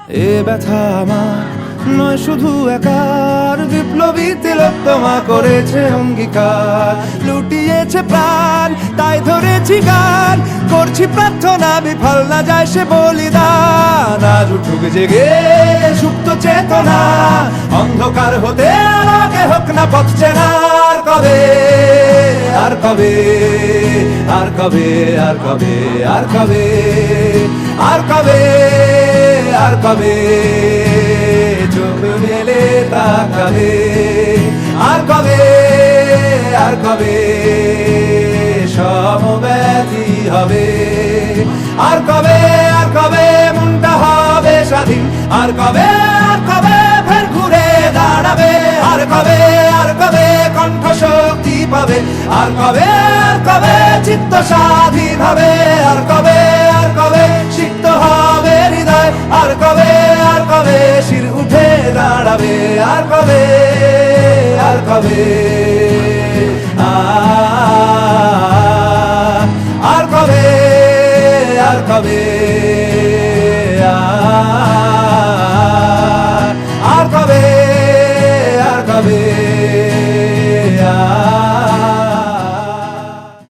এ ব্যথা আমার নয় শুধু একার, বিপ্লবী তিলোত্তমা করেছে অঙ্গীকার, লুটিয়েছে প্রাণ তাই ধরেছি গান, করছি প্রার্থনা বিফল না যায় সে বলিদান। আজ উঠুক জেগে সুপ্ত চেতনা, অন্ধকার হতে আলোকে হোক না পথ চেনা। আর কবে, আর কবে, আর কবে, আর কবে, আর কবে, আর কবে, আর কবে চোখ মেলে তাকাবে, আর কবে, আর কবে সমব্যথী হবে, আর কবে, আর কবে মনটা হবে স্বাধীন, আর কবে, আর কবে ফের ঘুরে দাঁড়াবে, আর কবে, আর কবে কণ্ঠ শক্তি পাবে, আর কবে, আর কবে চিত্ত স্বাধীন হবে, আর কবে, আর কবে সিক্ত হবে হৃদয়, আর কবে, আর কবে শির উঠে দাঁড়াবে, আর কবে, আর কবে, আর কবে, আর কবে, আর কবে, আর কবে,